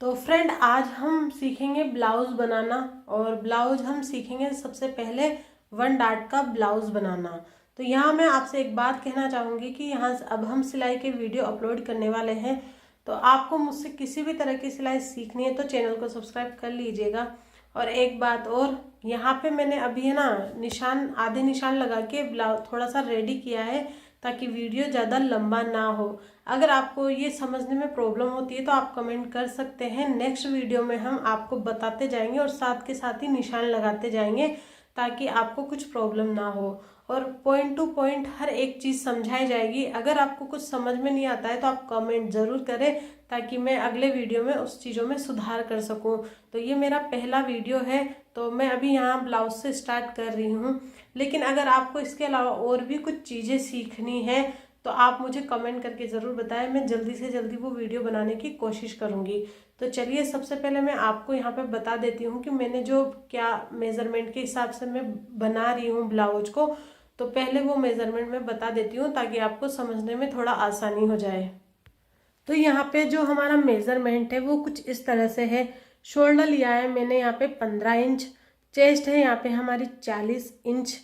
तो फ्रेंड आज हम सीखेंगे ब्लाउज बनाना। और ब्लाउज हम सीखेंगे सबसे पहले 1 डार्ट का ब्लाउज बनाना। तो यहाँ मैं आपसे एक बात कहना चाहूँगी कि यहाँ अब हम सिलाई के वीडियो अपलोड करने वाले हैं। तो आपको मुझसे किसी भी तरह की सिलाई सीखनी है तो चैनल को सब्सक्राइब कर लीजिएगा। और एक बात और, यहाँ पे मैंने अभी है ना निशान, आधे निशान लगा के ब्लाउज थोड़ा सा रेडी किया है ताकि वीडियो ज़्यादा लंबा ना हो। अगर आपको ये समझने में प्रॉब्लम होती है तो आप कमेंट कर सकते हैं। नेक्स्ट वीडियो में हम आपको बताते जाएंगे और साथ के साथ ही निशान लगाते जाएंगे ताकि आपको कुछ प्रॉब्लम ना हो। और पॉइंट टू पॉइंट हर एक चीज़ समझाई जाएगी। अगर आपको कुछ समझ में नहीं आता है तो आप कमेंट ज़रूर करें ताकि मैं अगले वीडियो में उस चीज़ों में सुधार कर सकूं। तो ये मेरा पहला वीडियो है, तो मैं अभी यहाँ ब्लाउज से स्टार्ट कर रही हूँ। लेकिन अगर आपको इसके अलावा और भी कुछ चीज़ें सीखनी है तो आप मुझे कमेंट करके ज़रूर बताएं। मैं जल्दी से जल्दी वो वीडियो बनाने की कोशिश करूँगी। तो चलिए सबसे पहले मैं आपको यहाँ पे बता देती हूँ कि मैंने जो क्या मेज़रमेंट के हिसाब से मैं बना रही हूँ ब्लाउज को। तो पहले वो मेज़रमेंट मैं बता देती हूँ ताकि आपको समझने में थोड़ा आसानी हो जाए। तो यहाँ पे जो हमारा मेज़रमेंट है वो कुछ इस तरह से है। शोल्डर लिया है मैंने यहाँ पे 15 इंच, चेस्ट है यहाँ पे हमारी 40 inch,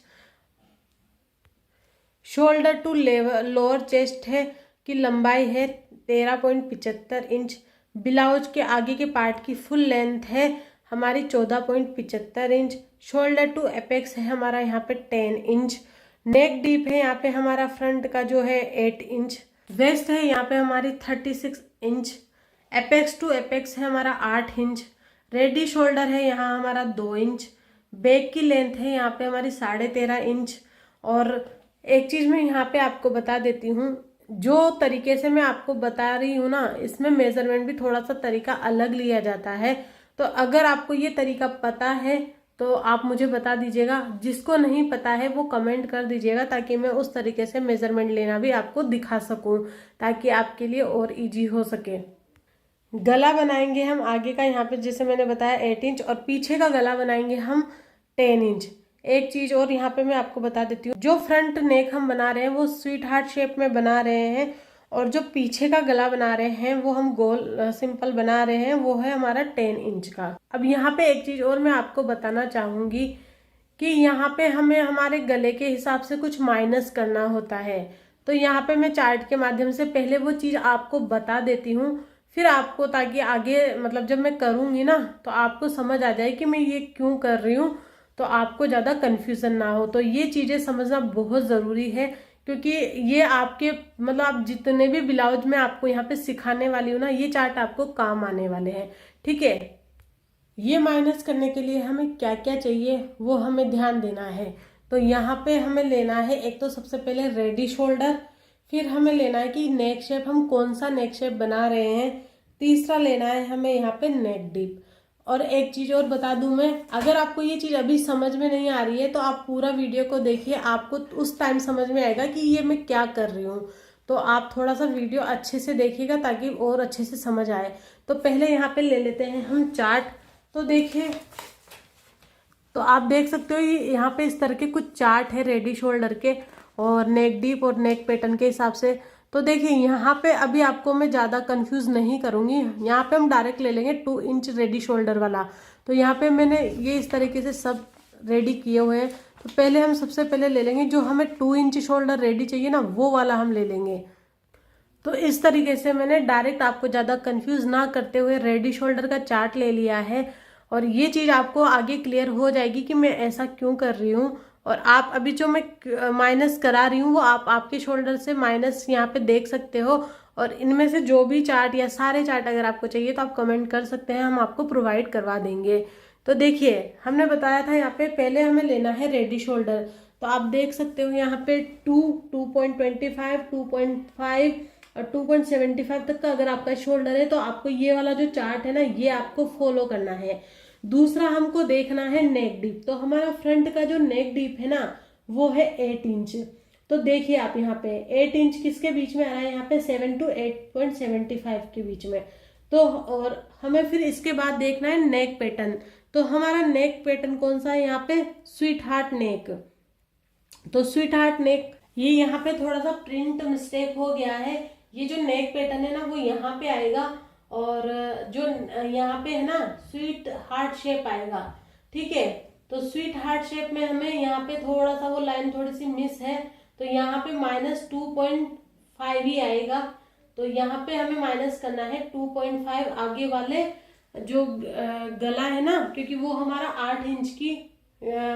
shoulder to lower chest है की लंबाई है 13.75 इंच। ब्लाउज के आगे के पार्ट की फुल लेंथ है हमारी 14.75 इंच। शोल्डर टू एपेक्स है हमारा यहाँ पे 10 इंच। नेक डीप है यहाँ पे हमारा फ्रंट का जो है 8 इंच। वेस्ट है यहाँ पे हमारी 36 इंच। एपेक्स टू एपेक्स है हमारा 8 इंच। रेडी शोल्डर है यहाँ हमारा 2 इंच। बैक की लेंथ है यहाँ पे हमारी 13.5 इंच। और एक चीज़ मैं यहाँ पे आपको बता देती हूँ, जो तरीके से मैं आपको बता रही हूँ ना, इसमें मेजरमेंट भी थोड़ा सा तरीका अलग लिया जाता है। तो अगर आपको ये तरीका पता है तो आप मुझे बता दीजिएगा, जिसको नहीं पता है वो कमेंट कर दीजिएगा ताकि मैं उस तरीके से मेजरमेंट लेना भी आपको दिखा सकूँ, ताकि आपके लिए और इजी हो सके। गला बनाएंगे हम आगे का यहाँ पे जैसे मैंने बताया 8 इंच, और पीछे का गला बनाएंगे हम 10 इंच। एक चीज और यहाँ पे मैं आपको बता देती हूँ, जो फ्रंट नेक हम बना रहे हैं वो स्वीट हार्ट शेप में बना रहे हैं, और जो पीछे का गला बना रहे हैं वो हम गोल सिंपल बना रहे हैं, वो है हमारा 10 इंच का। अब यहाँ पे एक चीज और मैं आपको बताना चाहूंगी कि यहाँ पे हमें हमारे गले के हिसाब से कुछ माइनस करना होता है। तो यहाँ पे मैं चार्ट के माध्यम से पहले वो चीज आपको बता देती हूँ, फिर आपको, ताकि आगे मतलब जब मैं करूँगी ना तो आपको समझ आ जाए कि मैं ये क्यों कर रही हूँ, तो आपको ज़्यादा कन्फ्यूज़न ना हो। तो ये चीज़ें समझना बहुत ज़रूरी है, क्योंकि ये आपके मतलब आप जितने भी ब्लाउज में आपको यहाँ पे सिखाने वाली हूँ ना, ये चार्ट आपको काम आने वाले हैं। ठीक है, ये माइनस करने के लिए हमें क्या क्या चाहिए वो हमें ध्यान देना है। तो यहाँ पे हमें लेना है, एक तो सबसे पहले रेडी शोल्डर, फिर हमें लेना है कि नेक शेप, हम कौन सा नेक शेप बना रहे हैं। तीसरा लेना है हमें यहाँ पे नेक डीप। और एक चीज़ और बता दूं मैं, अगर आपको ये चीज़ अभी समझ में नहीं आ रही है तो आप पूरा वीडियो को देखिए, आपको उस टाइम समझ में आएगा कि ये मैं क्या कर रही हूँ। तो आप थोड़ा सा वीडियो अच्छे से देखिएगा ताकि और अच्छे से समझ आए। तो पहले यहाँ पे ले लेते हैं हम चार्ट। तो देखिए, तो आप देख सकते हो ये यहाँ पे इस तरह के कुछ चार्ट है रेडी शोल्डर के और नेक डीप और नेक पैटर्न के हिसाब से। तो देखिए यहाँ पे अभी आपको मैं ज़्यादा कंफ्यूज नहीं करूँगी, यहाँ पे हम डायरेक्ट ले लेंगे 2 इंच रेडी शोल्डर वाला। तो यहाँ पे मैंने ये इस तरीके से सब रेडी किए हुए हैं। तो पहले हम सबसे पहले ले लेंगे जो हमें 2 इंच शोल्डर रेडी चाहिए ना, वो वाला हम ले लेंगे। तो इस तरीके से मैंने डायरेक्ट आपको ज़्यादा कंफ्यूज ना करते हुए रेडी शोल्डर का चार्ट ले लिया है। और ये चीज़ आपको आगे क्लियर हो जाएगी कि मैं ऐसा क्यों कर रही हूँ। और आप अभी जो मैं माइनस करा रही हूँ वो आप आपके शोल्डर से माइनस यहाँ पे देख सकते हो। और इनमें से जो भी चार्ट या सारे चार्ट अगर आपको चाहिए तो आप कमेंट कर सकते हैं, हम आपको प्रोवाइड करवा देंगे। तो देखिए, हमने बताया था यहाँ पे पहले हमें लेना है रेडी शोल्डर। तो आप देख सकते हो यहाँ पे 2.25, 2.5 और 2.75 तक का अगर आपका शोल्डर है तो आपको ये वाला जो चार्ट है ना, ये आपको फॉलो करना है। दूसरा हमको देखना है नेक डीप। तो हमारा फ्रंट का जो नेक डीप है ना वो है 8 इंच। तो देखिए आप यहाँ पे 8 इंच किसके बीच में आ रहा है, यहाँ पे 7 to 8.75 के बीच में। तो और हमें फिर इसके बाद देखना है नेक पैटर्न। तो हमारा नेक पैटर्न कौन सा है, यहाँ पे स्वीट हार्ट नेक। तो स्वीट हार्ट नेक, ये यहाँ पे थोड़ा सा प्रिंट मिस्टेक हो गया है, ये जो नेक पैटर्न है ना वो यहाँ पे आएगा और जो यहाँ पे है ना स्वीट हार्ट शेप आएगा, ठीक है। तो स्वीट हार्ट शेप में हमें यहाँ पे थोड़ा सा वो लाइन थोड़ी सी मिस है, तो यहाँ पे -2.5 ही आएगा। तो यहाँ पे हमें माइनस करना है 2.5 आगे वाले जो गला है ना, क्योंकि वो हमारा 8 इंच की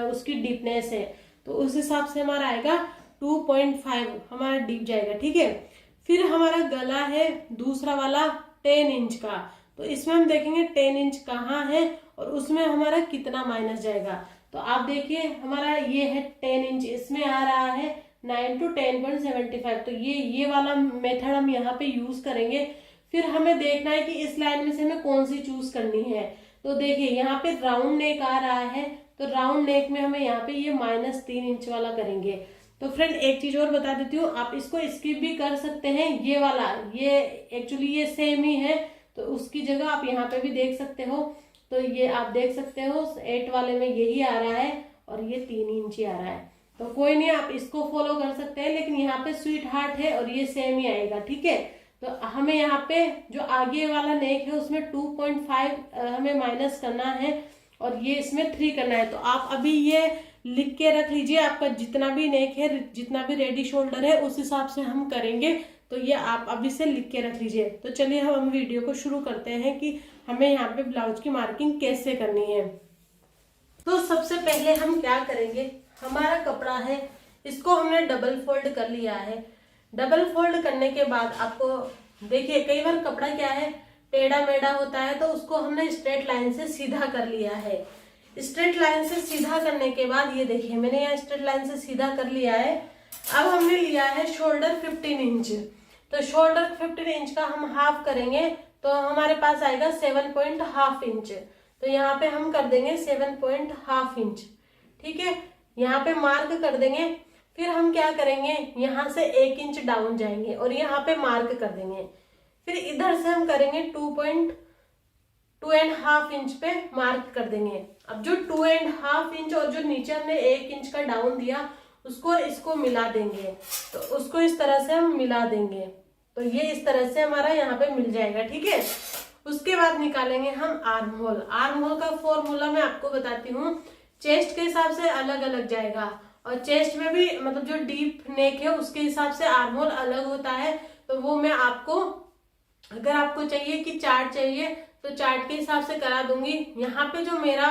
उसकी डीपनेस है, तो उस हिसाब से हमारा आएगा 2.5 हमारा डीप जाएगा, ठीक है। फिर हमारा गला है दूसरा वाला 10 इंच का, तो इसमें हम देखेंगे 10 इंच कहाँ है और उसमें हमारा कितना माइनस जाएगा। तो आप देखिए हमारा ये है 10 इंच, इसमें आ रहा है 9 to 10.75, तो ये वाला मेथड हम यहाँ पे यूज करेंगे। फिर हमें देखना है कि इस लाइन में से हमें कौन सी चूज करनी है। तो देखिए यहाँ पे राउंड नेक आ रहा है, तो राउंड नेक में हमें यहाँ पे ये -3 इंच वाला करेंगे। तो फ्रेंड एक चीज और बता देती हूँ, आप इसको स्किप भी कर सकते हैं, ये वाला ये एक्चुअली ये सेम ही है, तो उसकी जगह आप यहाँ पे भी देख सकते हो। तो ये आप देख सकते हो 8 वाले में यही आ रहा है और ये 3 इंच ही आ रहा है, तो कोई नहीं आप इसको फॉलो कर सकते हैं, लेकिन यहाँ पे स्वीट हार्ट है और ये सेम ही आएगा, ठीक है। तो हमें यहाँ पे जो आगे वाला नेक है उसमें 2.5 हमें माइनस करना है और ये इसमें 3 करना है। तो आप अभी ये लिख के रख लीजिए, आपका जितना भी नेक है, जितना भी रेडी शोल्डर है, उस हिसाब से हम करेंगे। तो ये आप अभी से लिख के रख लीजिए। तो चलिए हम वीडियो को शुरू करते हैं कि हमें यहाँ पे ब्लाउज की मार्किंग कैसे करनी है। तो सबसे पहले हम क्या करेंगे, हमारा कपड़ा है इसको हमने डबल फोल्ड कर लिया है। डबल फोल्ड करने के बाद आपको देखिए कई बार कपड़ा क्या है टेढ़ा मेढ़ा होता है, तो उसको हमने स्ट्रेट लाइन से सीधा कर लिया है। स्ट्रेट लाइन से सीधा करने के बाद ये देखिए मैंने यहाँ स्ट्रेट लाइन से सीधा कर लिया है। अब हमने लिया है शोल्डर 15 इंच, तो शोल्डर 15 इंच का हम हाफ करेंगे, तो हमारे पास आएगा 7.5 इंच। तो यहाँ पे हम कर देंगे 7.5 इंच, ठीक है। यहाँ पे मार्क कर देंगे। फिर हम क्या करेंगे, यहाँ से 1 इंच डाउन जाएंगे और यहाँ पे मार्क कर देंगे। फिर इधर से हम करेंगे 2.5 इंच पे मार्क कर देंगे। अब जो 2.5 इंच और जो नीचे हमने 1 इंच का डाउन दिया उसको इसको मिला देंगे, तो उसको इस तरह से हम मिला देंगे, तो ये इस तरह से हमारा यहाँ पे मिल जाएगा, ठीक है। उसके बाद निकालेंगे हम आर्म होल। आर्म होल का फॉर्मूला मैं आपको बताती हूँ, चेस्ट के हिसाब से अलग अलग जाएगा और चेस्ट में भी मतलब जो डीप नेक है उसके हिसाब से आर्म होल अलग होता है। तो वो मैं आपको अगर आपको चाहिए कि चार्ट चाहिए तो चार्ट के हिसाब से करा दूंगी। यहाँ पे जो मेरा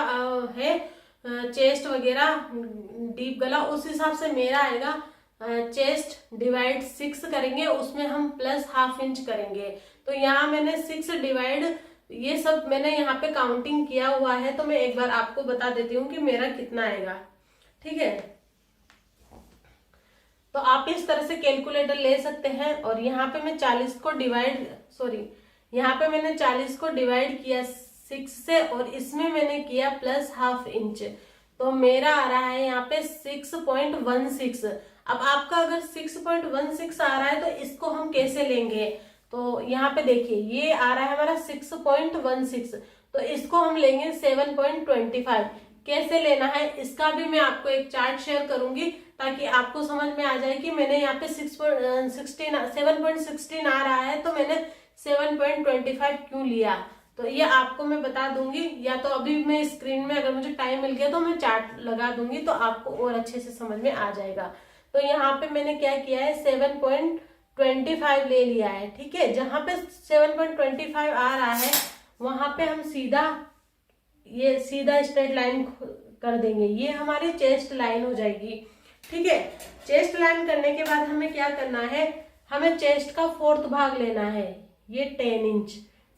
है चेस्ट वगैरह डीप गला उस हिसाब से मेरा आएगा चेस्ट डिवाइड 6 करेंगे, उसमें हम +1/2 इंच करेंगे। तो यहाँ मैंने 6 डिवाइड ये सब मैंने यहाँ पे काउंटिंग किया हुआ है, तो मैं एक बार आपको बता देती हूँ कि मेरा कितना आएगा, ठीक है। तो आप इस तरह से कैलकुलेटर ले सकते हैं और यहाँ पे मैं 40 को डिवाइड यहाँ पे मैंने 40 को डिवाइड किया 6 से और इसमें मैंने किया +1/2 इंच, तो मेरा आ रहा है यहाँ पे 6.16। अब आपका अगर 6.16 आ रहा है तो इसको हम कैसे लेंगे, तो यहाँ पे देखिए ये आ रहा है हमारा 6.16, तो इसको हम लेंगे 7.25। कैसे लेना है इसका भी मैं आपको एक चार्ट शेयर करूंगी ताकि आपको समझ में आ जाए कि मैंने यहाँ पे 7.16 आ रहा है तो मैंने 7.25 क्यों लिया। तो ये आपको मैं बता दूंगी, या तो अभी मैं स्क्रीन में अगर मुझे टाइम मिल गया तो मैं चार्ट लगा दूंगी तो आपको और अच्छे से समझ में आ जाएगा। तो यहाँ पे मैंने क्या किया है 7.25 ले लिया है, ठीक है। जहां पे 7.25 आ रहा है वहां पे हम सीधा स्ट्रेट लाइन कर देंगे, ये हमारी चेस्ट लाइन हो जाएगी, ठीक है। चेस्ट लाइन करने के बाद हमें क्या करना है, हमें चेस्ट का 4th भाग लेना है, ये 10 इंच,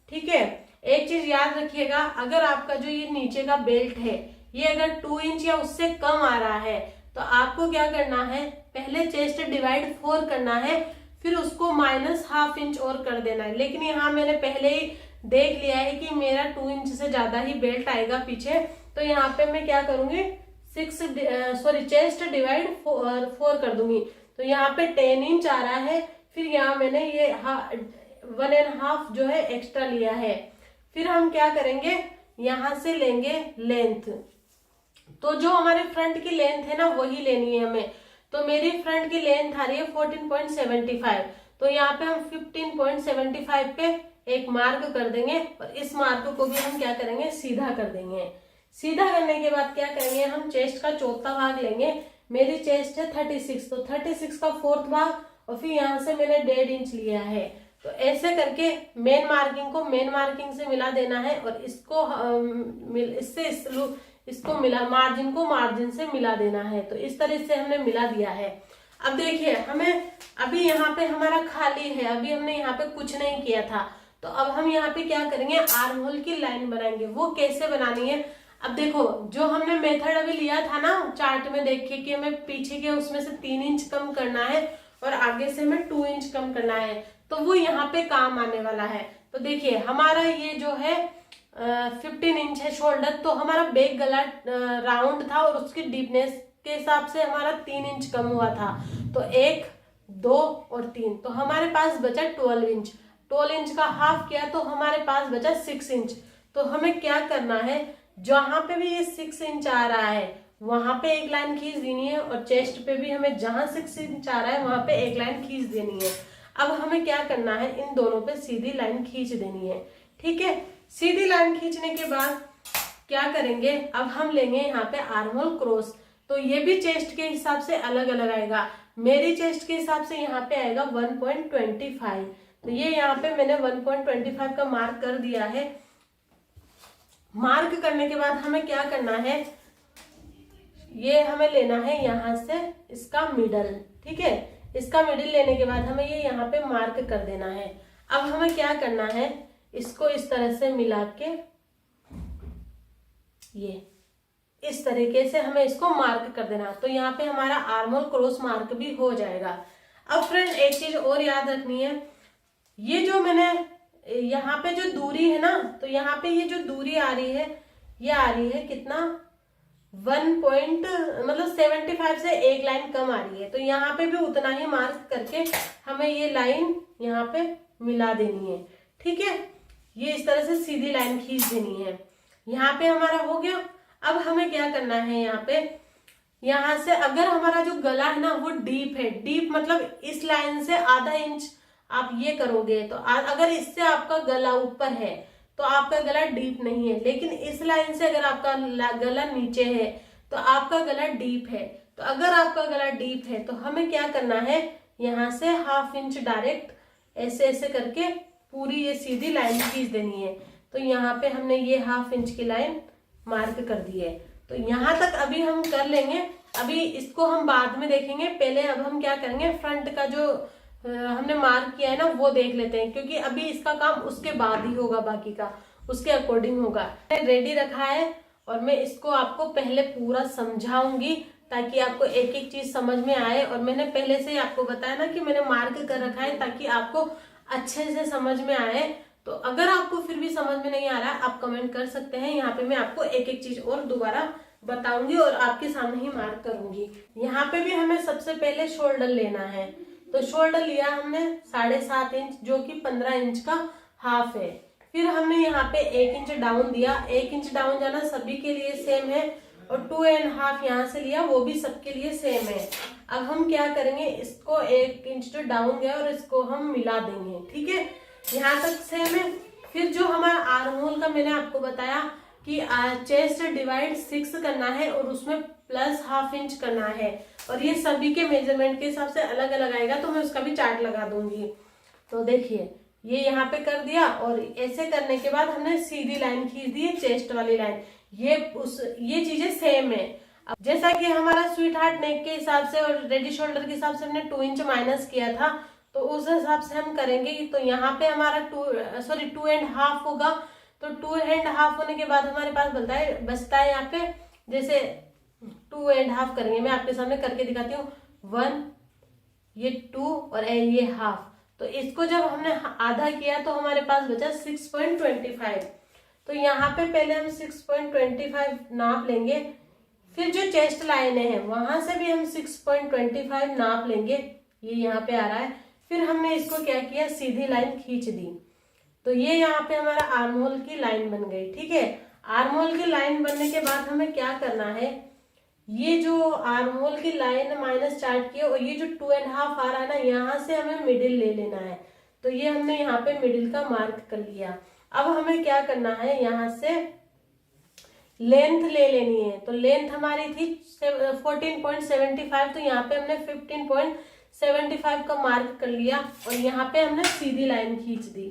ठीक है। एक चीज याद रखिएगा, अगर आपका जो ये नीचे का बेल्ट है ये अगर 2 इंच या उससे कम आ रहा है तो आपको क्या करना है, पहले चेस्ट डिवाइड 4 करना है, फिर उसको -1/2 इंच और कर देना है। लेकिन यहाँ मैंने पहले ही देख लिया है कि मेरा 2 इंच से ज्यादा ही बेल्ट आएगा पीछे, तो यहाँ पे मैं क्या करूंगी चेस्ट डिवाइड 4 कर दूंगी, तो यहाँ पे 10 इंच आ रहा है। फिर यहाँ मैंने ये 1.5 जो है एक्स्ट्रा लिया है। फिर हम क्या करेंगे, यहाँ से लेंगे लेंथ, तो जो हमारे फ्रंट की लेंथ है ना वही लेनी है हमें। तो मेरी फ्रंट की लेंथ आ रही है 14.75, तो यहाँ पे हम 15.75 पे एक मार्क कर देंगे और इस मार्क को भी हम क्या करेंगे, सीधा कर देंगे। सीधा करने के बाद क्या करेंगे, हम चेस्ट का चौथा भाग लेंगे। मेरी चेस्ट है 36, तो 36 का फोर्थ भाग और फिर यहाँ से मैंने 1.5 इंच लिया है। तो ऐसे करके मेन मार्किंग को मेन मार्किंग से मिला देना है और इसको इसको मिला, मार्जिन को मार्जिन से मिला देना है। तो इस तरह से हमने मिला दिया है। अब देखिए हमें अभी यहाँ पे हमारा खाली है, अभी हमने यहाँ पे कुछ नहीं किया था। तो अब हम यहाँ पे क्या करेंगे, आर्म होल की लाइन बनाएंगे। वो कैसे बनानी है, अब देखो जो हमने मेथड अभी लिया था ना चार्ट में, देखिए कि हमें पीछे के उसमें से 3 इंच कम करना है और आगे से हमें 2 इंच कम करना है, तो वो यहाँ पे काम आने वाला है। तो देखिए हमारा ये जो है 15 इंच है शोल्डर, तो हमारा बैक गला राउंड था और उसकी डीपनेस के हिसाब से हमारा 3 इंच कम हुआ था। तो 1, 2 और 3, तो हमारे पास बचा 12 इंच। 12 इंच का हाफ किया तो हमारे पास बचा 6 इंच। तो हमें क्या करना है, जहां पे भी ये 6 इंच आ रहा है वहां पे एक लाइन खींच देनी है और चेस्ट पे भी हमें जहां 6 इंच आ रहा है वहां पे एक लाइन खींच देनी है। अब हमें क्या करना है, इन दोनों पे सीधी लाइन खींच देनी है। ठीक है, सीधी लाइन खींचने के बाद क्या करेंगे, अब हम लेंगे यहाँ पे आर्म होल क्रॉस। तो ये भी चेस्ट के हिसाब से अलग अलग आएगा। मेरी चेस्ट के हिसाब से यहाँ पे आएगा 1.25। तो ये यहाँ पे मैंने 1.25 का मार्क कर दिया है। मार्क करने के बाद हमें क्या करना है, ये हमें लेना है यहाँ से इसका मिडल। ठीक है, इसका मिडिल लेने के बाद हमें ये यहाँ पे मार्क कर देना है। अब हमें क्या करना है, इसको इस तरह से मिला के ये इस तरीके से हमें इसको मार्क कर देना। तो यहाँ पे हमारा आर्म होल क्रॉस मार्क भी हो जाएगा। अब फ्रेंड एक चीज और याद रखनी है, ये जो मैंने यहाँ पे जो दूरी है ना, तो यहाँ पे ये जो दूरी आ रही है ये आ रही है कितना, 75 से एक लाइन कम आ रही है। तो यहाँ पे भी उतना ही मार्क करके हमें ये लाइन यहाँ पे मिला देनी है। ठीक है, ये इस तरह से सीधी लाइन खींच देनी है। यहाँ पे हमारा हो गया। अब हमें क्या करना है, यहाँ पे यहाँ से अगर हमारा जो गला है ना वो डीप है, डीप मतलब इस लाइन से आधा इंच आप ये करोगे, तो अगर इससे आपका गला ऊपर है तो आपका गला डीप नहीं है, लेकिन इस लाइन से अगर आपका गला नीचे है तो आपका गला डीप है। तो अगर आपका गला डीप है तो हमें क्या करना है, यहाँ से ½ इंच डायरेक्ट ऐसे ऐसे करके पूरी ये सीधी लाइन खींच देनी है। तो यहाँ पे हमने ये ½ इंच की लाइन मार्क कर दी है। तो यहाँ तक अभी हम कर लेंगे, अभी इसको हम बाद में देखेंगे। पहले अब हम क्या करेंगे, फ्रंट का जो हमने मार्क किया है ना वो देख लेते हैं, क्योंकि अभी इसका काम उसके बाद ही होगा, बाकी का उसके अकॉर्डिंग होगा। रेडी रखा है और मैं इसको आपको पहले पूरा समझाऊंगी ताकि आपको एक एक चीज समझ में आए। और मैंने पहले से ही आपको बताया ना कि मैंने मार्क कर रखा है ताकि आपको अच्छे से समझ में आए। तो अगर आपको फिर भी समझ में नहीं आ रहा है आप कमेंट कर सकते हैं, यहाँ पे मैं आपको एक एक चीज और दोबारा बताऊंगी और आपके सामने ही मार्क करूंगी। यहाँ पे भी हमें सबसे पहले शोल्डर लेना है। तो शोल्डर लिया हमने 7.5 इंच, जो कि 15 इंच का हाफ है। फिर हमने यहाँ पे 1 इंच डाउन दिया। 1 इंच डाउन जाना सभी के लिए सेम है और 2.5 यहाँ से लिया, वो भी सबके लिए सेम है। अब हम क्या करेंगे, इसको 1 इंच जो डाउन गया और इसको हम मिला देंगे। ठीक है, यहाँ तक सेम है। फिर जो हमारा आर्म होल का मैंने आपको बताया कि चेस्ट डिवाइड 6 करना है और उसमें प्लस ½ इंच करना है, और ये सभी के मेजरमेंट के हिसाब से अलग अलग आएगा, तो मैं उसका भी चार्ट लगा दूंगी। तो देखिए ये यहाँ पे कर दिया और ऐसे करने के बाद हमने सीधी लाइन खींच दी है, चेस्ट वाली लाइन। ये चीजें सेम है। अब जैसा कि हमारा स्वीट हार्ट नेक के हिसाब से और रेडी शोल्डर के हिसाब से हमने 2 इंच माइनस किया था, तो उस हिसाब से हम करेंगे। तो यहाँ पे हमारा 2.5 होगा। तो 2.5 होने के बाद हमारे पास बचता है यहाँ पे, जैसे 2.5 करेंगे, मैं आपके सामने करके दिखाती हूँ। 1, ये 2 और ये ½ तो इसको जब हमने आधा किया तो हमारे पास बचा 6.25। तो यहाँ पे पहले हम 6.25 नाप लेंगे। फिर जो चेस्ट लाइन है वहां से भी हम 6.25 नाप लेंगे, ये यहाँ पे आ रहा है। फिर हमने इसको क्या किया, सीधी लाइन खींच दी। तो ये यहाँ पे हमारा आर्म होल की लाइन बन गई। ठीक है, आर्म होल की लाइन बनने के बाद हमें क्या करना है, ये जो आर्म होल की लाइन माइनस चार्ट की है और ये जो 2.5 आ रहा है ना, यहाँ से हमें मिडिल ले लेना है। तो ये हमने यहाँ पे मिडिल का मार्क कर लिया। अब हमें क्या करना है, यहाँ से लेंथ ले लेनी है। तो लेंथ हमारी थी 14.75, तो यहाँ पे हमने 15.75 का मार्क कर लिया और यहाँ पे हमने सीधी लाइन खींच दी।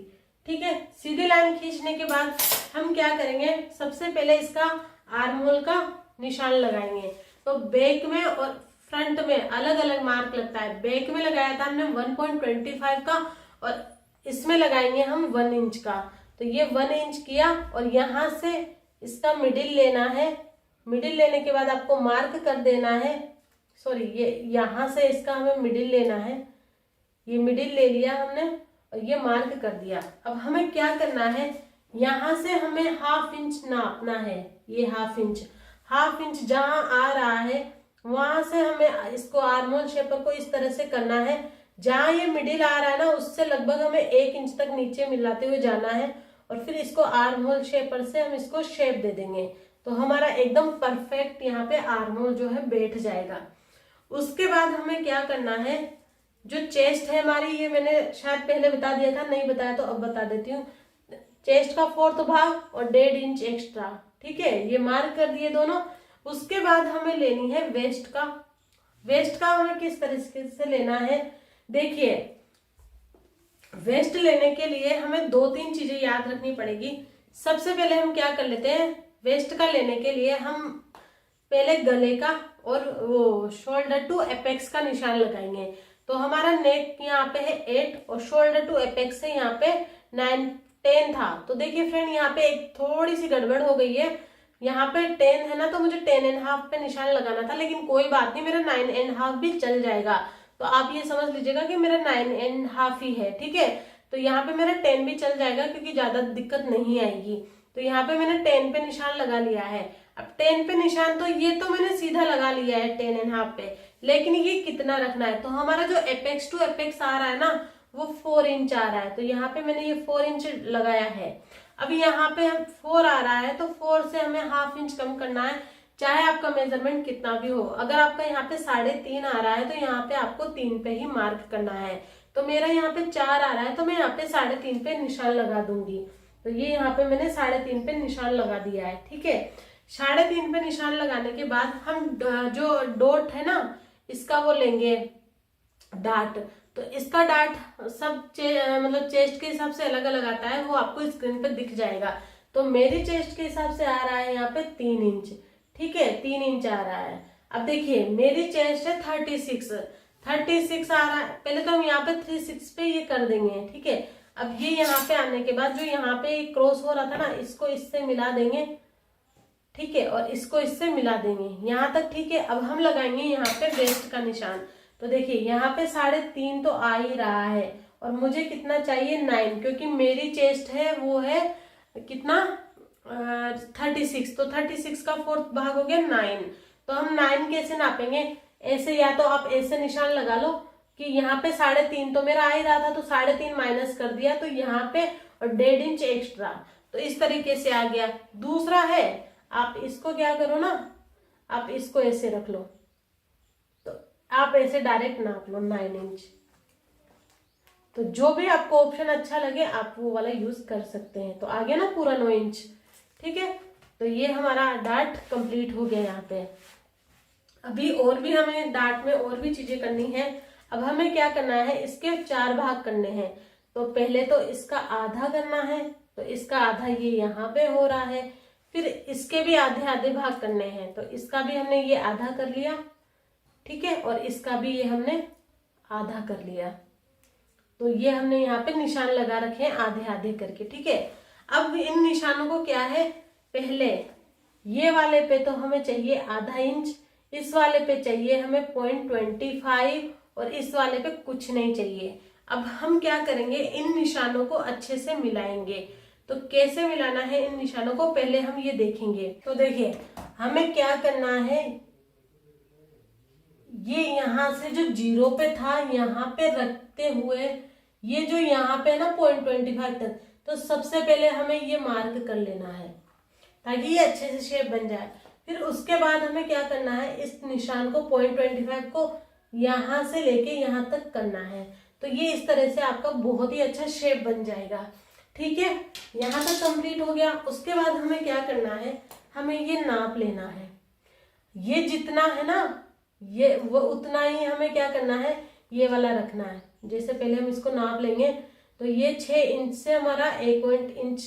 ठीक है, सीधी लाइन खींचने के बाद हम क्या करेंगे, सबसे पहले इसका आर्म होल का निशान लगाएंगे। तो बैक में और फ्रंट में अलग अलग मार्क लगता है। बैक में लगाया था हमने 1.25 का और इसमें लगाएंगे हम 1 इंच का। तो ये 1 इंच किया और यहाँ से इसका मिडिल लेना है। मिडिल लेने के बाद आपको मार्क कर देना है, सॉरी ये यहाँ से इसका हमें मिडिल लेना है। ये मिडिल ले लिया हमने और ये मार्क कर दिया। अब हमें क्या करना है, यहाँ से हमें 1/2 इंच नापना है। ये 1/2 इंच जहाँ आ रहा है वहां से हमें इसको आर्म होल शेपर को इस तरह से करना है। जहाँ ये मिडिल आ रहा है ना, उससे लगभग हमें 1 इंच तक नीचे मिलाते हुए जाना है और फिर इसको आर्म होल शेपर से हम इसको शेप दे देंगे। तो हमारा एकदम परफेक्ट यहाँ पे आर्म होल जो है बैठ जाएगा। उसके बाद हमें क्या करना है, जो चेस्ट है हमारी, ये मैंने शायद पहले बता दिया था, नहीं बताया तो अब बता देती हूँ। चेस्ट का 4th भाग और 1.5 इंच एक्स्ट्रा। ठीक है, ये मार्क कर दिए दोनों। उसके बाद हमें लेनी है वेस्ट का। वेस्ट का हमें किस तरीके से लेना है, देखिए वेस्ट लेने के लिए हमें 2-3 चीजें याद रखनी पड़ेगी। सबसे पहले हम क्या कर लेते हैं, वेस्ट का लेने के लिए हम पहले गले का और वो शोल्डर टू एपेक्स का निशान लगाएंगे। तो हमारा नेक यहाँ पे है 8 और शोल्डर टू एपेक्स से यहाँ पे 9-10 था। तो देखिए फ्रेंड, यहाँ पे एक थोड़ी सी गड़बड़ हो गई है। यहाँ पे 10 है ना, तो मुझे 10.5 पे निशान लगाना था, लेकिन कोई बात नहीं, मेरा 9.5 भी चल जाएगा। तो आप ये समझ लीजिएगा कि मेरा 9.5 ही है। ठीक है, तो यहाँ पे मेरा 10 भी चल जाएगा क्योंकि ज्यादा दिक्कत नहीं आएगी। तो यहाँ पे मैंने 10 पे निशान लगा लिया है। अब 10 पे निशान, तो ये तो मैंने सीधा लगा लिया है 10.5 पे, लेकिन ये कितना रखना है, तो हमारा जो एपेक्स टू एपेक्स आ रहा है ना, वो 4 इंच आ रहा है। तो यहाँ पे मैंने ये 4 इंच लगाया है। अब यहाँ पे 4 आ रहा है, तो 4 से हमें 1/2 इंच कम करना है, चाहे आपका मेजरमेंट कितना भी हो। अगर आपका यहाँ पे 3.5 आ रहा है, तो यहाँ पे आपको 3 पे ही मार्क करना है। तो मेरा यहाँ पे 4 आ रहा है, तो मैं यहाँ पे 3.5 पे निशान लगा दूंगी। तो ये यहाँ पे मैंने 3.5 पे निशान लगा दिया है। ठीक है, 3.5 पे निशान लगाने के बाद हम जो डॉट है ना, इसका वो लेंगे डार्ट। तो इसका डार्ट सब मतलब चेस्ट के हिसाब से अलग अलग आता है, वो आपको स्क्रीन पे दिख जाएगा। तो मेरी चेस्ट के हिसाब से आ रहा है यहाँ पे 3 इंच। ठीक है, 3 इंच आ रहा है। अब देखिए मेरी चेस्ट है 36 आ रहा है। पहले तो हम यहाँ पे 36 पे ये कर देंगे। ठीक है, अब ये यहाँ पे आने के बाद जो यहाँ पे क्रॉस हो रहा था ना, इसको इससे मिला देंगे। ठीक है, और इसको इससे मिला देंगे यहाँ तक। ठीक है, अब हम लगाएंगे यहाँ पे वेस्ट का निशान। तो देखिए यहाँ पे 3.5 तो आ ही रहा है और मुझे कितना चाहिए 9, क्योंकि मेरी चेस्ट है वो है कितना 36। तो 36 का 4th भाग हो गया 9। तो हम 9 कैसे नापेंगे, ऐसे, या तो आप ऐसे निशान लगा लो कि यहाँ पे 3.5 तो मेरा आ ही रहा था, तो 3.5 माइनस कर दिया, तो यहाँ पे और 1.5 इंच एक्स्ट्रा। तो इस तरीके से आ गया। दूसरा है, आप इसको क्या करो ना, आप इसको ऐसे रख लो, तो आप ऐसे डायरेक्ट नाप लो 9 इंच। तो जो भी आपको ऑप्शन अच्छा लगे आप वो वाला यूज कर सकते हैं। तो आ गया ना पूरा 9 इंच। ठीक है, तो ये हमारा डार्ट कंप्लीट हो गया यहाँ पे। अभी और भी हमें डार्ट में और भी चीजें करनी है। अब हमें क्या करना है, इसके 4 भाग करने हैं। तो पहले तो इसका आधा करना है, तो इसका आधा ये यहाँ पे हो रहा है। फिर इसके भी आधे आधे भाग करने हैं, तो इसका भी हमने ये आधा कर लिया। ठीक है, और इसका भी ये हमने आधा कर लिया। तो ये हमने यहाँ पे निशान लगा रखे हैं आधे आधे करके। ठीक है, अब इन निशानों को क्या है, पहले ये वाले पे तो हमें चाहिए ½ इंच, इस वाले पे चाहिए हमें 0.25 और इस वाले पे कुछ नहीं चाहिए। अब हम क्या करेंगे, इन निशानों को अच्छे से मिलाएंगे। तो कैसे मिलाना है इन निशानों को, पहले हम ये देखेंगे। तो देखिए हमें क्या करना है, ये यहाँ से जो 0 पे था यहाँ पे रखते हुए ये जो यहाँ पे ना 0.25 तक, तो सबसे पहले हमें ये मार्क कर लेना है ताकि ये अच्छे से शेप बन जाए। फिर उसके बाद हमें क्या करना है, इस निशान को 0.25 को यहाँ से लेके यहाँ तक करना है। तो ये इस तरह से आपका बहुत ही अच्छा शेप बन जाएगा। ठीक है, यहाँ तक कंप्लीट हो गया। उसके बाद हमें क्या करना है, हमें ये नाप लेना है। ये जितना है ना, ये वो उतना ही हमें क्या करना है, ये वाला रखना है। जैसे पहले हम इसको नाप लेंगे तो ये 6 इंच से हमारा 1 इंच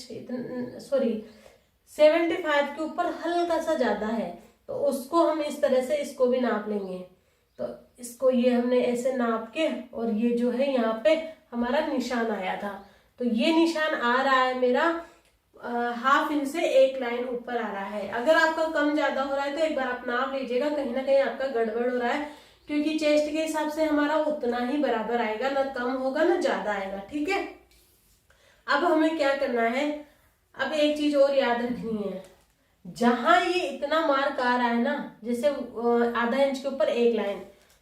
75 के ऊपर हल्का सा ज्यादा है, तो उसको हम इस तरह से इसको भी नाप लेंगे। तो इसको ये हमने ऐसे नाप के, और ये जो है यहाँ पे हमारा निशान आया था, तो ये निशान आ रहा है मेरा 1/2 इंच से 1 लाइन ऊपर आ रहा है। अगर आपका कम ज्यादा हो रहा है तो एक बार आप नाप लीजिएगा, कहीं ना कहीं आपका गड़बड़ हो रहा है, क्योंकि चेस्ट के हिसाब से हमारा उतना ही बराबर आएगा, ना कम होगा ना ज्यादा आएगा। ठीक है, अब हमें क्या करना है, अब एक चीज और याद रखनी है, जहां ये इतना मार्क आ रहा है ना, जैसे ½ इंच के ऊपर 1 लाइन,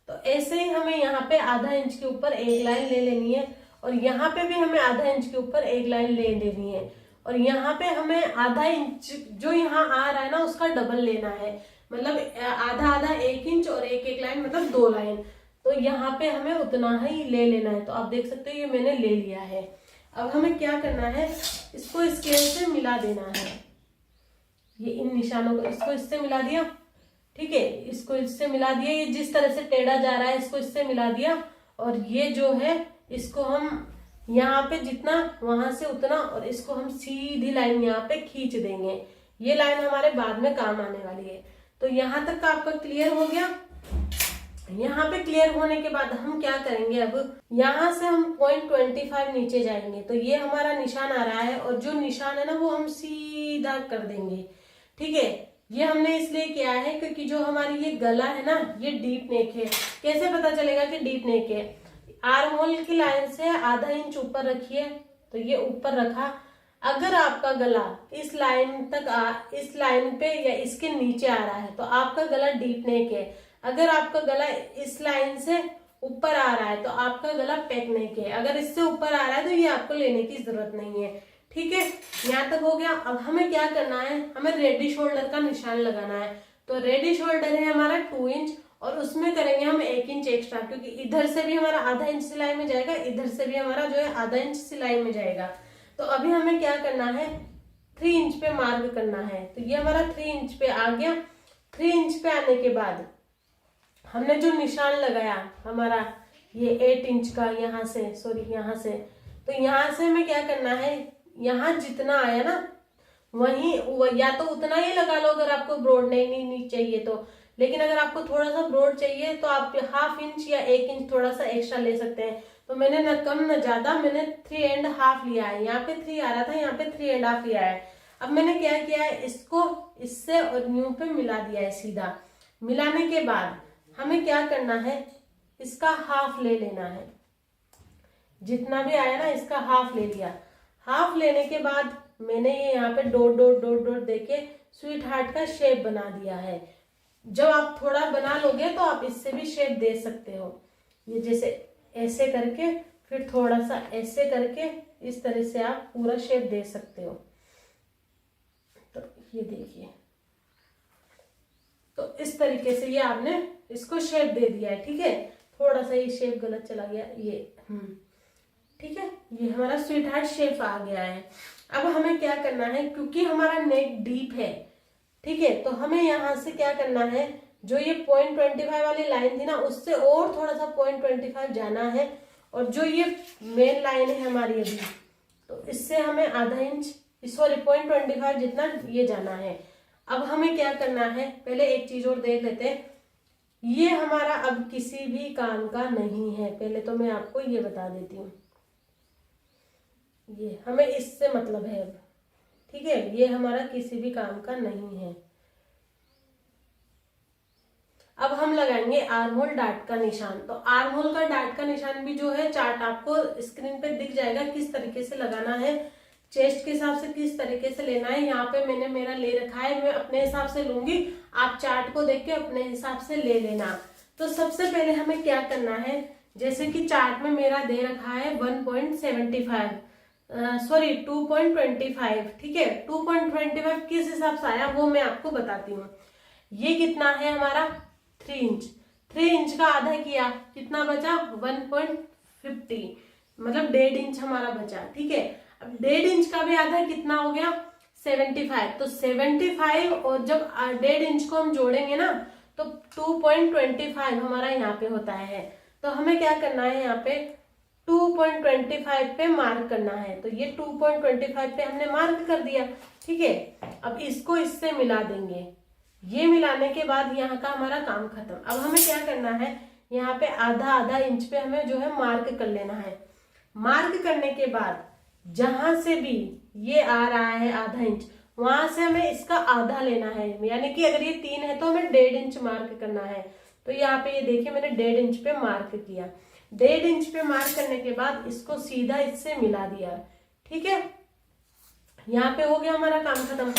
तो ऐसे ही हमें यहाँ पे ½ इंच के ऊपर 1 लाइन ले लेनी है, और यहाँ पे भी हमें ½ इंच के ऊपर 1 लाइन ले लेनी है, और यहाँ पे हमें ½ इंच जो यहाँ आ रहा है ना उसका डबल लेना है, मतलब आधा 1 इंच और 1 लाइन, मतलब 2 लाइन, तो यहाँ पे हमें उतना ही ले लेना है। तो आप देख सकते हो ये मैंने ले लिया है। अब हमें क्या करना है, इसको स्केल से मिला देना है, ये इन निशानों को, इसको इससे मिला दिया। ठीक है, इसको इससे मिला दिया, ये जिस तरह से टेढ़ा जा रहा है इसको इससे मिला दिया, और ये जो है इसको हम यहाँ पे जितना वहां से उतना, और इसको हम सीधी लाइन यहाँ पे खींच देंगे। ये लाइन हमारे बाद में काम आने वाली है। तो यहाँ तक का आपका क्लियर हो गया। यहाँ पे क्लियर होने के बाद हम क्या करेंगे, अब यहाँ से हम 0.25 नीचे जाएंगे, तो ये हमारा निशान आ रहा है, और जो निशान है ना वो हम सीधा कर देंगे। ठीक है, ये हमने इसलिए किया है क्योंकि जो हमारी ये गला है ना, ये डीप नेक है। कैसे पता चलेगा कि डीप नेक है, आर्म होल की लाइन से ½ इंच ऊपर रखिए, तो ये ऊपर रखा। अगर आपका गला इस लाइन तक इस लाइन पे या इसके नीचे आ रहा है तो आपका गला डीप नेक है। अगर आपका गला इस लाइन से ऊपर आ रहा है तो आपका गला पैक नेक है। अगर इससे ऊपर आ रहा है तो ये आपको लेने की जरूरत नहीं है। ठीक है, यहाँ तक हो गया। अब हमें क्या करना है, हमें रेडी शोल्डर का निशान लगाना है। तो रेडी शोल्डर है हमारा 2 इंच, और उसमें करेंगे हम 1 इंच एक्स्ट्रा, क्योंकि इधर से भी हमारा ½ इंच सिलाई में जाएगा, इधर से भी हमारा जो है ½ इंच सिलाई में जाएगा। तो अभी हमें क्या करना है, 3 इंच पे मार्क करना है। तो ये हमारा 3 इंच पे आ गया। 3 इंच पे आने के बाद हमने जो निशान लगाया हमारा ये 8 इंच का, यहाँ से, तो यहाँ से हमें क्या करना है, यहाँ जितना आया ना वही या तो उतना ही लगा लो अगर आपको ब्रॉड नहीं चाहिए तो, लेकिन अगर आपको थोड़ा सा ब्रॉड चाहिए तो आप ½ इंच या 1 इंच थोड़ा सा एक्स्ट्रा ले सकते हैं। तो मैंने न कम न ज्यादा, मैंने 3.5 लिया है। यहाँ पे 3 आ रहा था, यहाँ पे 3.5 लिया है। अब मैंने क्या किया है, इसको इससे और न्यू पे मिला दिया है सीधा। मिलाने के बाद हमें क्या करना है, इसका ½ ले लेना है। जितना भी आया ना इसका ½ ले लिया। ½ लेने के बाद मैंने ये यहाँ पे डॉट डॉट डॉट डॉट देके स्वीट हार्ट का शेप बना दिया है। जब आप थोड़ा बना लोगे तो आप इससे भी शेप दे सकते हो। ये जैसे ऐसे करके, फिर थोड़ा सा ऐसे करके, इस तरह से आप पूरा शेप दे सकते हो। तो ये देखिए, तो इस तरीके से ये आपने इसको शेप दे दिया है। ठीक है, थोड़ा सा ये शेप गलत चला गया, ये ठीक है, ये हमारा स्वीट हार्ट शेप आ गया है। अब हमें क्या करना है, क्योंकि हमारा नेक डीप है, ठीक है, तो हमें यहाँ से क्या करना है, जो ये 0.25 वाली लाइन थी ना उससे और थोड़ा सा 0.25 जाना है, और जो ये मेन लाइन है हमारी अभी, तो इससे हमें ½ इंच 0.25 जितना ये जाना है। अब हमें क्या करना है, पहले एक चीज और देख लेते हैं। ये हमारा अब किसी भी काम का नहीं है, पहले तो मैं आपको ये बता देती हूँ। ये हमें इससे मतलब है अब, ठीक है, ये हमारा किसी भी काम का नहीं है। अब हम लगाएंगे आर्म होल डार्ट का निशान। तो आर्म होल का डार्ट का निशान भी जो है चार्ट आपको स्क्रीन पे दिख जाएगा, किस तरीके से लगाना है, चेस्ट के हिसाब से किस तरीके से लेना है। यहाँ पे मैंने मेरा ले रखा है, मैं अपने हिसाब से लूंगी, आप चार्ट को देख के अपने हिसाब से ले लेना। तो सबसे पहले हमें क्या करना है, जैसे कि चार्ट में मेरा दे रखा है 2.25, ठीक है। 2.25 किस हिसाब से आया वो मैं आपको बताती हूँ। ये कितना है हमारा 3 इंच, 3 इंच का आधा किया, कितना बचा 1.5 50, मतलब 1.5 इंच हमारा बचा। ठीक है, अब 1.5 इंच का भी आधा कितना हो गया 75, तो 75 और जब 1.5 इंच को हम जोड़ेंगे ना तो 2.25 हमारा यहाँ पे होता है। तो हमें क्या करना है, यहाँ पे 2.25 पे मार्क करना है। तो ये 2.25 पे हमने मार्क कर दिया। ठीक है, अब इसको इससे मिला देंगे। ये मिलाने के बाद यहाँ का हमारा काम खत्म। अब हमें क्या करना है, यहाँ पे आधा आधा इंच पे हमें जो है मार्क कर लेना है। मार्क करने के बाद जहां से भी ये आ रहा है आधा इंच, वहां से हमें इसका आधा लेना है। यानी कि अगर ये 3 है तो हमें 1.5 इंच मार्क करना है। तो यहाँ पे ये देखिए मैंने 1.5 इंच पे मार्क किया। 1.5 इंच पे मार्क करने के बाद इसको सीधा इससे मिला दिया। ठीक है, यहाँ पे हो गया हमारा काम खत्म।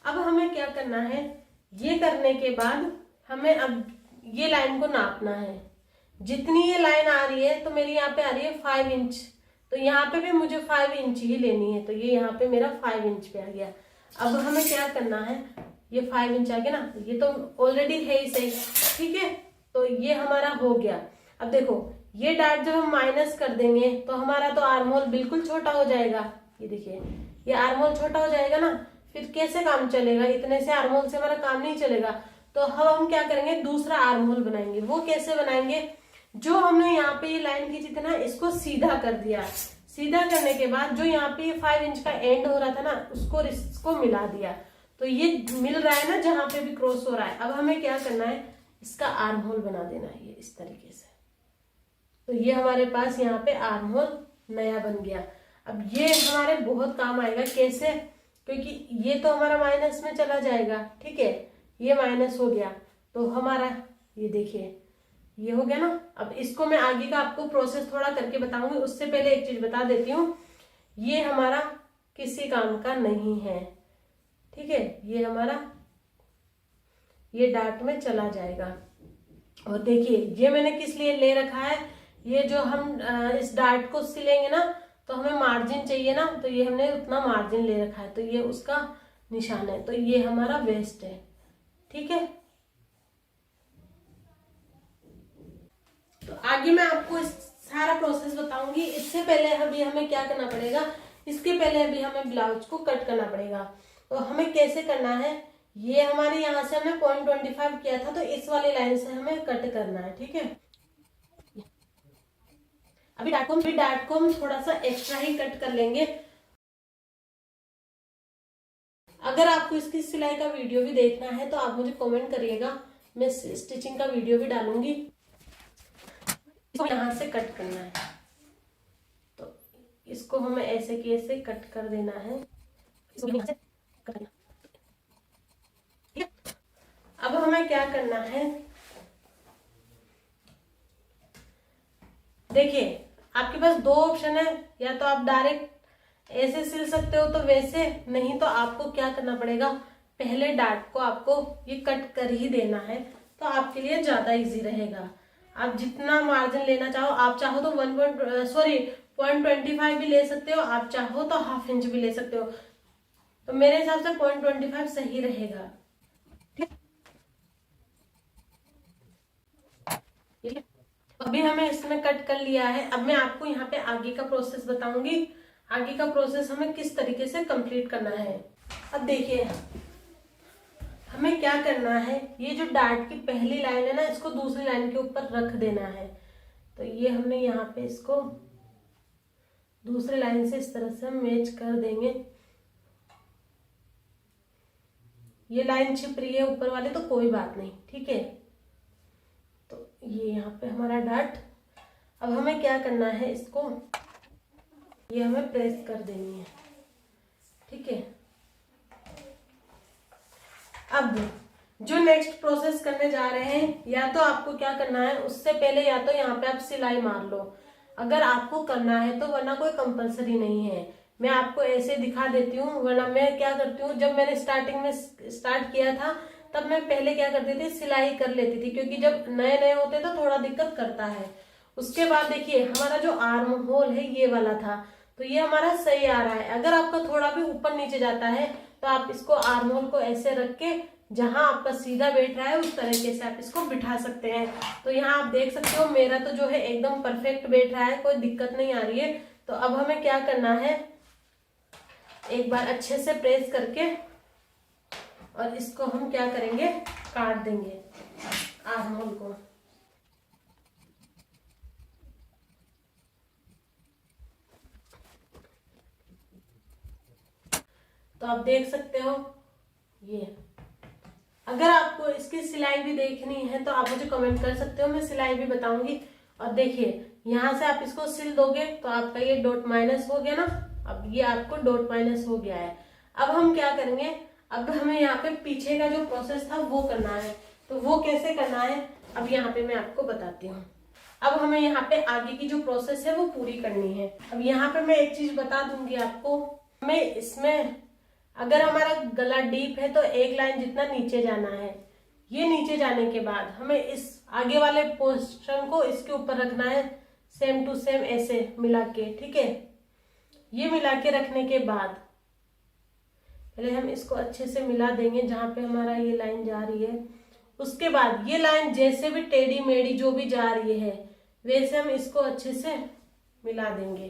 अब हमें क्या करना है, ये करने के बाद हमें अब ये लाइन को नापना है। जितनी ये लाइन आ रही है, तो मेरी यहाँ पे आ रही है 5 इंच, तो यहाँ पे भी मुझे 5 इंच ही लेनी है। तो ये यहाँ पे मेरा 5 इंच पे आ गया। अब हमें क्या करना है, ये 5 इंच आ गया ना, ये तो ऑलरेडी है ही सही। ठीक है, तो ये हमारा हो गया। अब देखो ये डार्ट जब हम माइनस कर देंगे तो हमारा तो आर्म होल बिल्कुल छोटा हो जाएगा। ये देखिए ये आर्म होल छोटा हो जाएगा ना, फिर कैसे काम चलेगा, इतने से आर्म होल से हमारा काम नहीं चलेगा। तो अब हम क्या करेंगे, दूसरा आर्म होल बनाएंगे। वो कैसे बनाएंगे, जो हमने यहाँ पे ये लाइन खींची थी ना, इसको सीधा कर दिया। सीधा करने के बाद जो यहाँ पे 5 इंच का एंड हो रहा था ना, उसको इसको मिला दिया। तो ये मिल रहा है ना जहां पे भी क्रॉस हो रहा है। अब हमें क्या करना है, इसका आर्म होल बना देना है ये इस तरीके से। तो ये हमारे पास यहाँ पे आर्म होल नया बन गया। अब ये हमारे बहुत काम आएगा। कैसे, क्योंकि ये तो हमारा माइनस में चला जाएगा। ठीक है, ये माइनस हो गया तो हमारा ये देखिए ये हो गया ना। अब इसको मैं आगे का आपको प्रोसेस थोड़ा करके बताऊंगी, उससे पहले एक चीज बता देती हूँ, ये हमारा किसी काम का नहीं है। ठीक है, ये हमारा ये डार्ट में चला जाएगा। और देखिए ये मैंने किस लिए ले रखा है, ये जो हम इस डार्ट को सिलेंगे ना तो हमें मार्जिन चाहिए ना, तो ये हमने उतना मार्जिन ले रखा है। तो ये उसका निशान है, तो ये हमारा वेस्ट है। ठीक है, तो आगे मैं आपको इस सारा प्रोसेस बताऊंगी। इससे पहले अभी हमें क्या करना पड़ेगा, इसके पहले अभी हमें ब्लाउज को कट करना पड़ेगा। तो हमें कैसे करना है, ये हमारे यहाँ से हमने 0.25 किया था, तो इस वाली लाइन से हमें कट करना है। ठीक है, अभी डार्ट को हम थोड़ा सा एक्स्ट्रा ही कट कर लेंगे। अगर आपको इसकी सिलाई का वीडियो भी देखना है तो आप मुझे कमेंट करिएगा, मैं स्टिचिंग का वीडियो भी डालूंगी। इसको यहाँ से कट करना है, तो इसको हमें ऐसे की ऐसे कट कर देना है। इसको यहाँ से कट करना। ठीक है, अब हमें क्या करना है, देखिए आपके पास दो ऑप्शन है, या तो आप डायरेक्ट ऐसे सिल सकते हो, तो वैसे नहीं तो आपको क्या करना पड़ेगा, पहले डार्ट को आपको ये कट कर ही देना है, तो आपके लिए ज्यादा इजी रहेगा। आप जितना मार्जिन लेना चाहो, आप चाहो तो 0.25 भी ले सकते हो, आप चाहो तो ½ इंच भी ले सकते हो। तो मेरे हिसाब से 0.25 सही रहेगा। ठीक है, अभी हमें इसमें कट कर लिया है। अब मैं आपको यहाँ पे आगे का प्रोसेस बताऊंगी, आगे का प्रोसेस हमें किस तरीके से कंप्लीट करना है। अब देखिए हमें क्या करना है, ये जो डार्ट की पहली लाइन है ना, इसको दूसरी लाइन के ऊपर रख देना है। तो ये हमने यहाँ पे इसको दूसरी लाइन से इस तरह से हम मैच कर देंगे। ये लाइन छिप रही है ऊपर वाले, तो कोई बात नहीं। ठीक है, तो ये यहाँ पे हमारा डार्ट। अब हमें क्या करना है, इसको ये हमें प्रेस कर देनी है। ठीक है, अब जो नेक्स्ट प्रोसेस करने जा रहे हैं, या तो आपको क्या करना है, उससे पहले या तो यहाँ पे आप सिलाई मार लो अगर आपको करना है तो, वरना कोई कंपलसरी नहीं है। मैं आपको ऐसे दिखा देती हूँ, वरना मैं क्या करती हूँ, जब मैंने स्टार्टिंग में स्टार्ट किया था तब मैं पहले क्या करती थी, सिलाई कर लेती थी, क्योंकि जब नए नए होते तो थोड़ा दिक्कत करता है। उसके बाद देखिए हमारा जो आर्म होल है ये वाला था, तो ये हमारा सही आ रहा है। अगर आपका थोड़ा भी ऊपर नीचे जाता है तो आप इसको आर्म होल को ऐसे रख के जहां आपका सीधा बैठ रहा है उस तरीके से आप इसको बिठा सकते हैं। तो यहाँ आप देख सकते हो मेरा तो जो है एकदम परफेक्ट बैठ रहा है, कोई दिक्कत नहीं आ रही है। तो अब हमें क्या करना है, एक बार अच्छे से प्रेस करके और इसको हम क्या करेंगे, काट देंगे आर्म होल को। तो आप देख सकते हो ये। अगर आपको इसकी सिलाई भी देखनी है तो आप मुझे कमेंट कर सकते हो, मैं सिलाई भी बताऊंगी। और देखिए यहाँ से आप इसको सिल दोगे तो आपका ये डॉट माइनस हो गया ना, अब ये आपको डॉट माइनस हो गया है। अब हम क्या करेंगे, अब हमें यहाँ पे पीछे का जो प्रोसेस था वो करना है। तो वो कैसे करना है अब यहाँ पे मैं आपको बताती हूँ। अब हमें यहाँ पे आगे की जो प्रोसेस है वो पूरी करनी है। अब यहाँ पे मैं एक चीज बता दूंगी आपको, हमें इसमें अगर हमारा गला डीप है तो एक लाइन जितना नीचे जाना है। ये नीचे जाने के बाद हमें इस आगे वाले पोर्शन को इसके ऊपर रखना है, सेम टू सेम ऐसे मिला के, ठीक है। ये मिला के रखने के बाद पहले हम इसको अच्छे से मिला देंगे जहां पे हमारा ये लाइन जा रही है। उसके बाद ये लाइन जैसे भी टेढ़ी मेढ़ी जो भी जा रही है वैसे हम इसको अच्छे से मिला देंगे।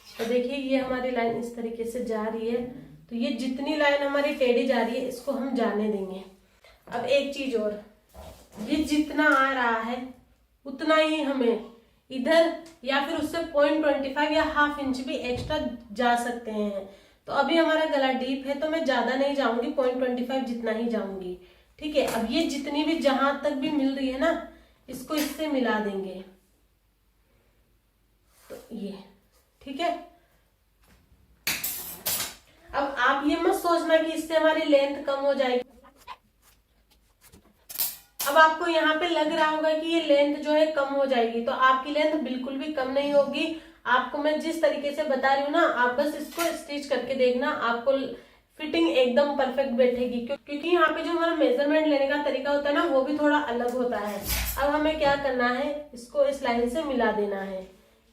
तो देखिए ये हमारी लाइन इस तरीके से जा रही है। तो ये जितनी लाइन हमारी टेढ़ी जा रही है इसको हम जाने देंगे। अब एक चीज और, ये जितना आ रहा है उतना ही हमें इधर या फिर उससे 0.25 या हाफ इंच भी एक्स्ट्रा जा सकते हैं। तो अभी हमारा गला डीप है तो मैं ज्यादा नहीं जाऊंगी, 0.25 जितना ही जाऊंगी, ठीक है। अब ये जितनी भी जहां तक भी मिल रही है ना इसको इससे मिला देंगे। तो ये ठीक है। अब आप ये मत सोचना कि इससे हमारी लेंथ कम हो जाएगी। अब आपको यहाँ पे लग रहा होगा कि ये लेंथ जो है कम हो जाएगी, तो आपकी लेंथ बिल्कुल भी कम नहीं होगी। आपको मैं जिस तरीके से बता रही हूँ ना, आप बस इसको स्टिच करके देखना, आपको फिटिंग एकदम परफेक्ट बैठेगी। क्योंकि यहाँ पे जो हमारा मेजरमेंट लेने का तरीका होता है ना वो भी थोड़ा अलग होता है। अब हमें क्या करना है, इसको इस लाइन से मिला देना है।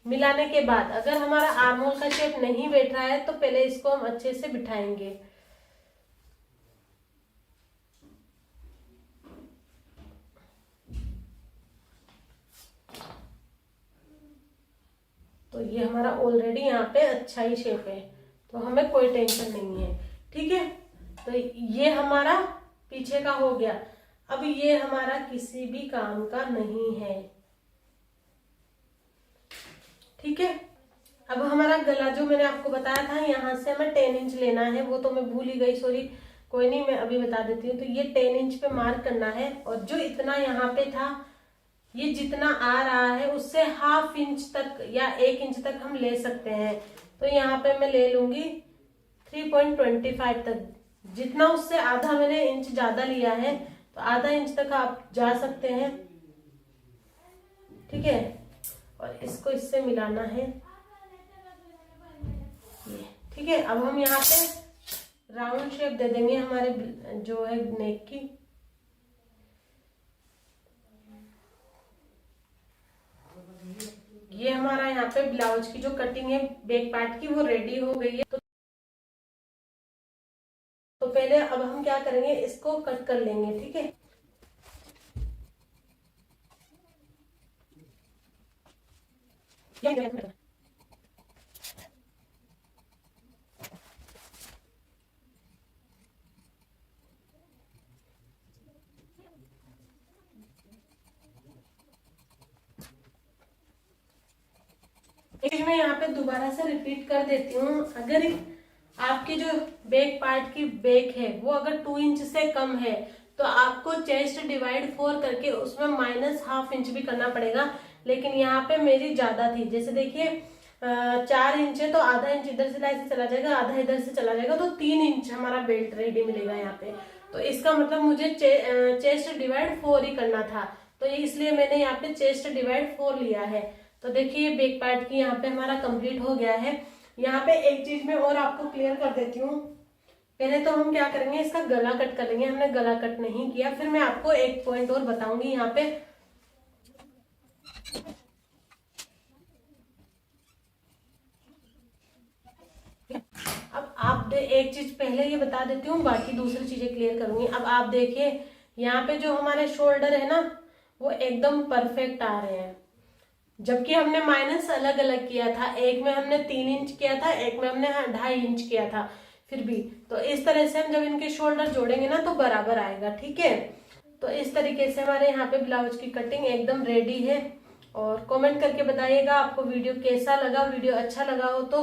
मिलाने के बाद अगर हमारा आर्म होल का शेप नहीं बैठ रहा है तो पहले इसको हम अच्छे से बिठाएंगे। तो ये हमारा ऑलरेडी यहाँ पे अच्छा ही शेप है, तो हमें कोई टेंशन नहीं है, ठीक है। तो ये हमारा पीछे का हो गया। अब ये हमारा किसी भी काम का नहीं है, ठीक है। अब हमारा गला जो मैंने आपको बताया था यहाँ से हमें 10 इंच लेना है, वो तो मैं भूल ही गई, सॉरी। कोई नहीं, मैं अभी बता देती हूँ। तो ये 10 इंच पे मार्क करना है और जो इतना यहाँ पे था ये जितना आ रहा है उससे हाफ इंच तक या 1 इंच तक हम ले सकते हैं। तो यहाँ पे मैं ले लूंगी 3.25 तक। जितना उससे आधा मैंने इंच ज्यादा लिया है तो आधा इंच तक आप जा सकते हैं, ठीक है। और इसको इससे मिलाना है, ठीक है। अब हम यहाँ पे राउंड शेप दे देंगे हमारे जो है नेक की। ये हमारा यहाँ पे ब्लाउज की जो कटिंग है बैक पार्ट की वो रेडी हो गई है। तो पहले अब हम क्या करेंगे, इसको कट कर लेंगे, ठीक है। मैं यहाँ पे दोबारा से रिपीट कर देती हूँ। अगर आपकी जो बैक पार्ट की बैक है वो अगर 2 इंच से कम है तो आपको चेस्ट डिवाइड 4 करके उसमें माइनस हाफ इंच भी करना पड़ेगा। लेकिन यहाँ पे मेरी ज्यादा थी, जैसे देखिए 4 इंच है तो आधा इंच इधर से से चला जाएगा, आधा इधर से चला जाएगा, तो 3 इंच हमारा बेल्ट रेडी मिलेगा यहाँ पे। तो इसका मतलब मुझे चेस्ट डिवाइड 4 ही करना था, तो इसलिए मैंने यहाँ पे चेस्ट डिवाइड 4 लिया है। तो देखिए बैक पार्ट की यहाँ पे हमारा कंप्लीट हो गया है। यहाँ पे एक चीज मैं और आपको क्लियर कर देती हूँ। पहले तो हम क्या करेंगे, इसका गला कट कर लेंगे। हमने गला कट नहीं किया, फिर मैं आपको एक पॉइंट और बताऊंगी यहाँ पे। अब आप एक चीज पहले ये बता देती हूँ, बाकी दूसरी चीजें क्लियर करूंगी। अब आप देखिए यहाँ पे जो हमारे शोल्डर है ना वो एकदम परफेक्ट आ रहे हैं, जबकि हमने माइनस अलग अलग किया था, एक में हमने 3 इंच किया था, एक में हमने 2.5 इंच किया था, फिर भी तो इस तरह से हम जब इनके शोल्डर जोड़ेंगे ना तो बराबर आएगा। ठीक है, तो इस तरीके से हमारे यहाँ पे ब्लाउज की कटिंग एकदम रेडी है। और कमेंट करके बताइएगा आपको वीडियो कैसा लगा। वीडियो अच्छा लगा हो तो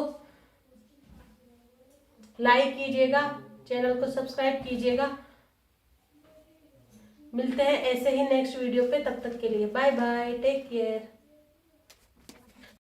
लाइक कीजिएगा, चैनल को सब्सक्राइब कीजिएगा। मिलते हैं ऐसे ही नेक्स्ट वीडियो पे, तब तक के लिए बाय बाय, टेक केयर।